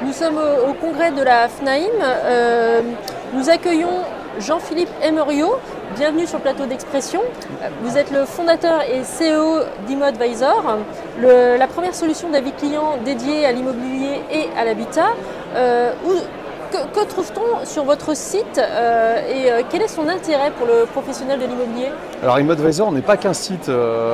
Nous sommes au congrès de la FNAIM. Nous accueillons Jean-Philippe Emerio. Bienvenue sur le plateau d'Expression. Vous êtes le fondateur et CEO d'ImoAdvisor, la première solution d'avis client dédiée à l'immobilier et à l'habitat. Que trouve-t-on sur votre site et quel est son intérêt pour le professionnel de l'immobilier? Alors ImoAdvisor n'est pas qu'un site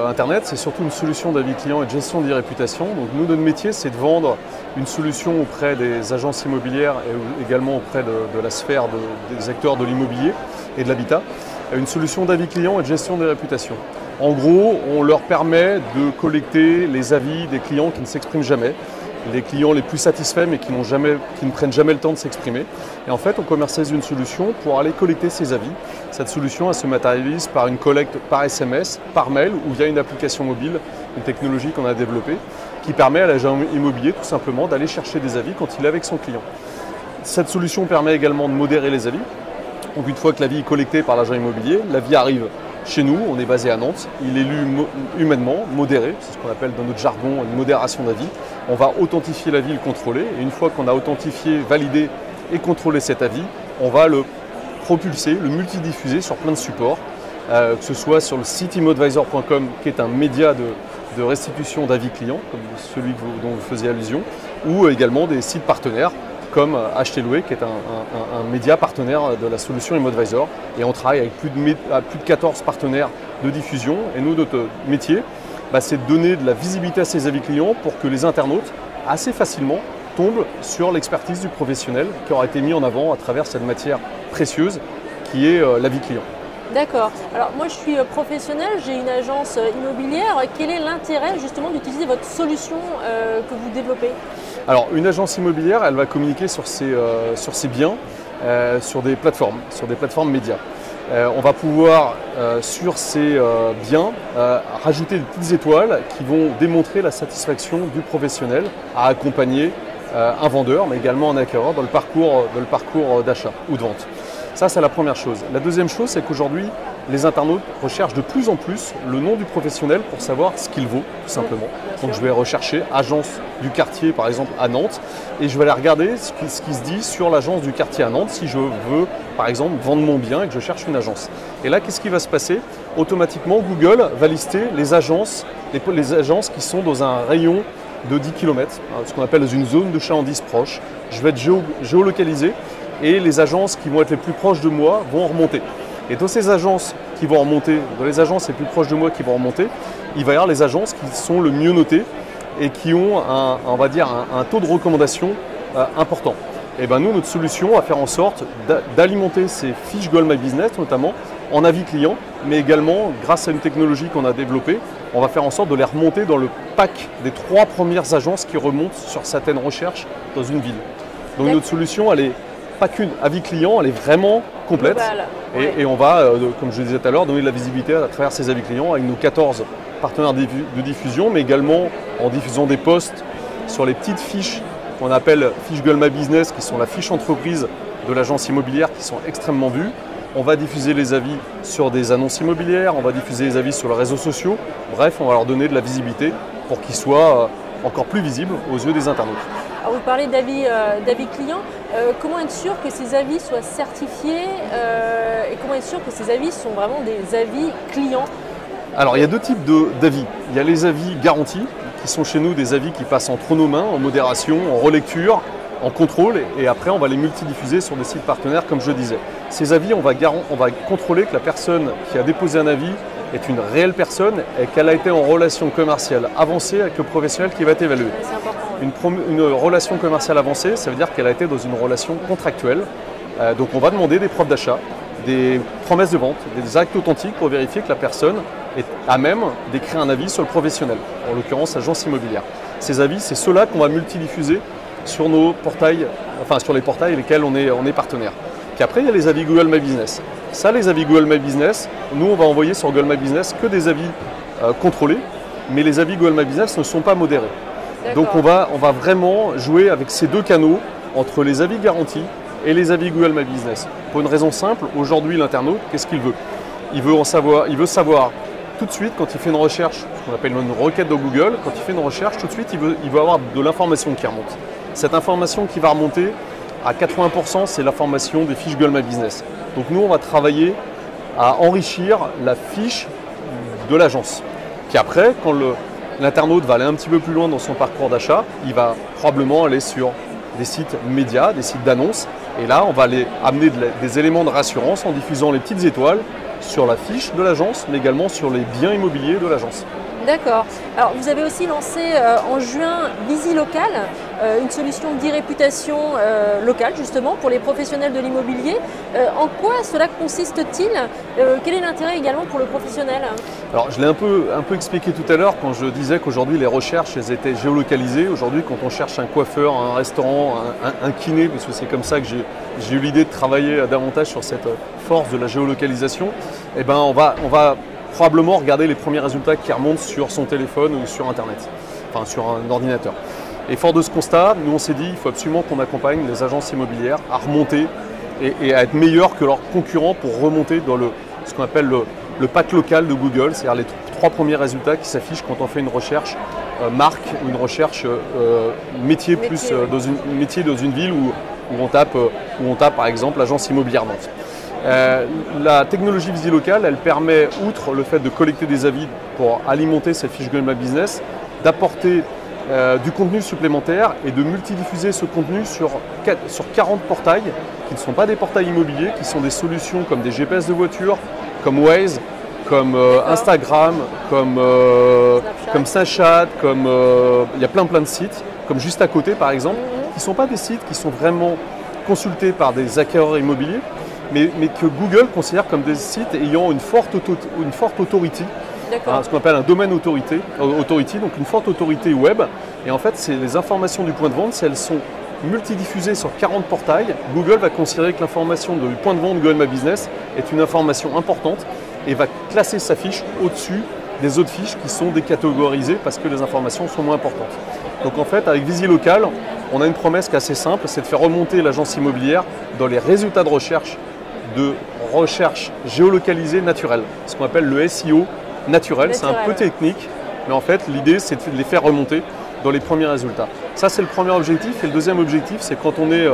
internet, c'est surtout une solution d'avis client et de gestion des réputations. Donc nous, notre métier, c'est de vendre une solution auprès des agences immobilières et également auprès de la sphère des acteurs de l'immobilier et de l'habitat, une solution d'avis client et de gestion des réputations. En gros, on leur permet de collecter les avis des clients qui ne s'expriment jamais, les clients les plus satisfaits mais qui ne prennent jamais le temps de s'exprimer. Et en fait, on commercialise une solution pour aller collecter ces avis. Cette solution, elle se matérialise par une collecte par SMS, par mail ou via une application mobile, une technologie qu'on a développée, qui permet à l'agent immobilier tout simplement d'aller chercher des avis quand il est avec son client. Cette solution permet également de modérer les avis. Donc une fois que l'avis est collecté par l'agent immobilier, l'avis arrive chez nous, on est basé à Nantes, il est lu humainement, modéré, c'est ce qu'on appelle dans notre jargon une modération d'avis. On va authentifier l'avis et le contrôler, et une fois qu'on a authentifié, validé et contrôlé cet avis, on va le propulser, le multidiffuser sur plein de supports, que ce soit sur le site imoadvisor.com qui est un média de restitution d'avis clients, comme celui dont vous faisiez allusion, ou également des sites partenaires, comme Acheter Louer, qui est un média partenaire de la solution ImoAdvisor. Et on travaille avec plus de 14 partenaires de diffusion. Et nous, notre métier, c'est de donner de la visibilité à ces avis clients pour que les internautes, assez facilement, tombent sur l'expertise du professionnel qui aura été mis en avant à travers cette matière précieuse qui est l'avis client. D'accord. Alors moi je suis professionnel, j'ai une agence immobilière. Quel est l'intérêt justement d'utiliser votre solution que vous développez? Alors une agence immobilière, elle va communiquer sur ses biens sur des plateformes médias. On va pouvoir sur ces biens rajouter des petites étoiles qui vont démontrer la satisfaction du professionnel à accompagner un vendeur, mais également un acquéreur dans le parcours d'achat ou de vente. Ça, c'est la première chose. La deuxième chose, c'est qu'aujourd'hui, les internautes recherchent de plus en plus le nom du professionnel pour savoir ce qu'il vaut, tout simplement. Donc je vais rechercher agence du quartier, par exemple, à Nantes, et je vais aller regarder ce qui se dit sur l'agence du quartier à Nantes si je veux, par exemple, vendre mon bien et que je cherche une agence. Et là, qu'est-ce qui va se passer? Automatiquement, Google va lister les agences qui sont dans un rayon de 10 km, ce qu'on appelle une zone de chalandise proche. Je vais être géolocalisé. Et les agences qui vont être les plus proches de moi vont remonter. Et dans ces agences qui vont remonter, dans les agences les plus proches de moi qui vont remonter, il va y avoir les agences qui sont le mieux notées et qui ont un taux de recommandation important. Et nous, notre solution va faire en sorte d'alimenter ces fiches Google My Business, notamment en avis client, mais également grâce à une technologie qu'on a développée, on va faire en sorte de les remonter dans le pack des 3 premières agences qui remontent sur certaines recherches dans une ville. Donc notre solution, elle est pas qu'une avis client, elle est vraiment complète. Et on va, comme je le disais tout à l'heure, donner de la visibilité à travers ces avis clients avec nos 14 partenaires de diffusion, mais également en diffusant des posts sur les petites fiches qu'on appelle fiches Google My Business, qui sont la fiche entreprise de l'agence immobilière, qui sont extrêmement vues. On va diffuser les avis sur des annonces immobilières, on va diffuser les avis sur les réseaux sociaux. Bref, on va leur donner de la visibilité pour qu'ils soient encore plus visibles aux yeux des internautes. Alors vous parlez d'avis clients. Comment être sûr que ces avis soient certifiés et comment être sûr que ces avis sont vraiment des avis clients? Alors il y a 2 types d'avis. Il y a les avis garantis, qui sont chez nous des avis qui passent entre nos mains, en modération, en relecture, en contrôle, et après on va les multidiffuser sur des sites partenaires comme je disais. Ces avis, on va contrôler que la personne qui a déposé un avis est une réelle personne et qu'elle a été en relation commerciale avancée avec le professionnel qui va être évalué. C'est important. Une relation commerciale avancée, ça veut dire qu'elle a été dans une relation contractuelle. Donc on va demander des preuves d'achat, des promesses de vente, des actes authentiques pour vérifier que la personne est à même d'écrire un avis sur le professionnel, en l'occurrence agence immobilière. Ces avis, c'est ceux-là qu'on va multidiffuser sur nos portails, sur les portails avec lesquels on est partenaire. Puis après, il y a les avis Google My Business. Ça, les avis Google My Business, nous, on va envoyer sur Google My Business que des avis contrôlés, mais les avis Google My Business ne sont pas modérés. Donc on va vraiment jouer avec ces 2 canaux entre les avis garantis et les avis Google My Business. Pour une raison simple, aujourd'hui l'internaute, qu'est-ce qu'il veut? Il veut savoir tout de suite quand il fait une recherche, ce qu'on appelle une requête de Google, quand il fait une recherche, tout de suite il veut avoir de l'information qui remonte. Cette information qui va remonter, à 80%, c'est l'information des fiches Google My Business. Donc nous, on va travailler à enrichir la fiche de l'agence. Puis après, quand l'internaute va aller un petit peu plus loin dans son parcours d'achat, il va probablement aller sur des sites médias, des sites d'annonces. Et là, on va aller amener des éléments de rassurance en diffusant les petites étoiles sur la fiche de l'agence, mais également sur les biens immobiliers de l'agence. D'accord. Alors, vous avez aussi lancé en juin VisiLocal, une solution d'e-réputation locale, justement, pour les professionnels de l'immobilier. En quoi cela consiste-t-il? Quel est l'intérêt également pour le professionnel? Alors, je l'ai un peu expliqué tout à l'heure quand je disais qu'aujourd'hui, les recherches elles étaient géolocalisées. Aujourd'hui, quand on cherche un coiffeur, un restaurant, un kiné, parce que c'est comme ça que j'ai eu l'idée de travailler davantage sur cette force de la géolocalisation, eh ben, on va probablement regarder les premiers résultats qui remontent sur son téléphone ou sur Internet, enfin sur un ordinateur. Et fort de ce constat, nous on s'est dit qu'il faut absolument qu'on accompagne les agences immobilières à remonter et à être meilleurs que leurs concurrents pour remonter dans ce qu'on appelle le pack local de Google, c'est-à-dire les 3 premiers résultats qui s'affichent quand on fait une recherche marque ou une recherche métier plus métier dans une ville où on tape par exemple agence immobilière Nantes. La technologie VisiLocal, elle permet, outre le fait de collecter des avis pour alimenter cette fiche Google My Business, d'apporter du contenu supplémentaire et de multidiffuser ce contenu sur 40 portails qui ne sont pas des portails immobiliers, qui sont des solutions comme des GPS de voiture, comme Waze, comme Instagram, comme Snapchat, comme il y a plein de sites, comme juste à côté par exemple, qui ne sont pas des sites qui sont vraiment consultés par des acquéreurs immobiliers, mais que Google considère comme des sites ayant une forte authority, ce qu'on appelle un domaine authority, donc une forte autorité web. Et en fait, c'est les informations du point de vente, si elles sont multidiffusées sur 40 portails, Google va considérer que l'information du point de vente Google My Business est une information importante et va classer sa fiche au-dessus des autres fiches qui sont décatégorisées parce que les informations sont moins importantes. Donc en fait, avec VisiLocal, on a une promesse qui est assez simple, c'est de faire remonter l'agence immobilière dans les résultats de recherche géolocalisée naturelle, ce qu'on appelle le SEO naturel. C'est un peu technique, mais en fait l'idée c'est de les faire remonter dans les premiers résultats. Ça c'est le premier objectif, et le deuxième objectif c'est quand on est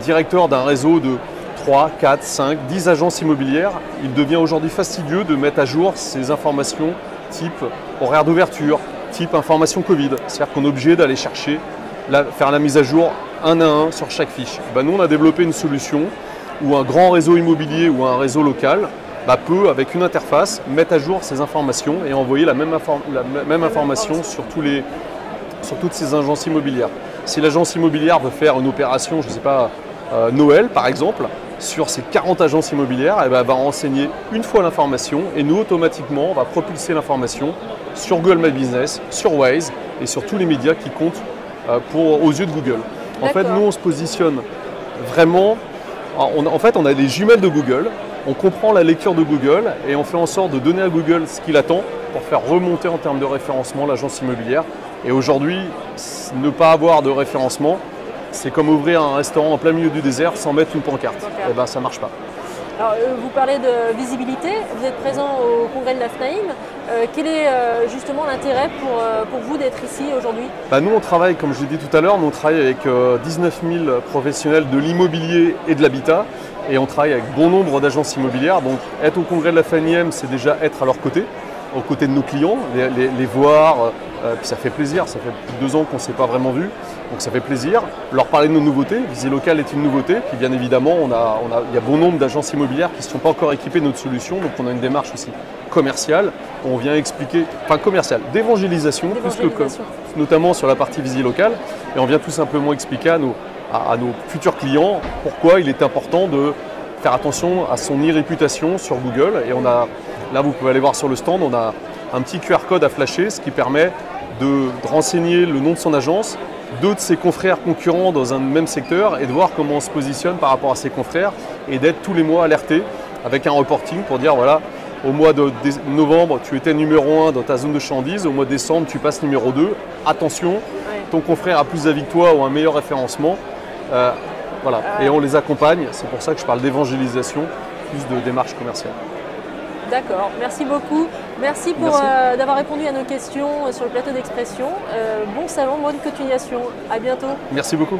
directeur d'un réseau de 3, 4, 5, 10 agences immobilières, il devient aujourd'hui fastidieux de mettre à jour ces informations type horaire d'ouverture, type information Covid. C'est-à-dire qu'on est obligé d'aller chercher, faire la mise à jour un à un sur chaque fiche. Nous on a développé une solution où un grand réseau immobilier ou un réseau local peut, avec une interface, mettre à jour ces informations et envoyer la même information sur toutes ces agences immobilières. Si l'agence immobilière veut faire une opération, je ne sais pas, Noël par exemple, sur ces 40 agences immobilières, elle va renseigner une fois l'information et nous, automatiquement, on va propulser l'information sur Google My Business, sur Waze et sur tous les médias qui comptent aux yeux de Google. En fait, nous, on se positionne vraiment... En fait, on a des jumelles de Google, on comprend la lecture de Google et on fait en sorte de donner à Google ce qu'il attend pour faire remonter en termes de référencement l'agence immobilière. Et aujourd'hui, ne pas avoir de référencement, c'est comme ouvrir un restaurant en plein milieu du désert sans mettre une pancarte. Et ben, ça ne marche pas. Alors, vous parlez de visibilité, vous êtes présent au congrès de la FNAIM. Quel est justement l'intérêt pour vous d'être ici aujourd'hui? Nous, on travaille, comme je l'ai dit tout à l'heure, on travaille avec 19 000 professionnels de l'immobilier et de l'habitat. Et on travaille avec bon nombre d'agences immobilières. Donc, être au congrès de la FNAIM, c'est déjà être à leur côté, aux côtés de nos clients, les voir. Puis ça fait plaisir, ça fait plus de 2 ans qu'on ne s'est pas vraiment vu. Donc ça fait plaisir. Leur parler de nos nouveautés. VisiLocal est une nouveauté. Puis bien évidemment, il y a bon nombre d'agences immobilières qui ne sont pas encore équipées de notre solution. Donc on a une démarche aussi commerciale. On vient expliquer, d'évangélisation, notamment sur la partie VisiLocal. Et on vient tout simplement expliquer à nos futurs clients pourquoi il est important de faire attention à son e-réputation sur Google. Et là vous pouvez aller voir sur le stand, on a un petit QR code à flasher, ce qui permet de renseigner le nom de son agence, de ses confrères concurrents dans un même secteur et de voir comment on se positionne par rapport à ses confrères et d'être tous les mois alerté avec un reporting pour dire voilà, au mois de novembre tu étais numéro 1 dans ta zone de chalandise, au mois de décembre tu passes numéro 2, attention, ton confrère a plus d'avis que toi ou un meilleur référencement. Et on les accompagne, c'est pour ça que je parle d'évangélisation plus de démarche commerciale. D'accord, merci beaucoup. Merci d'avoir répondu à nos questions sur le plateau d'Expression. Bon salon, bonne continuation. À bientôt. Merci beaucoup.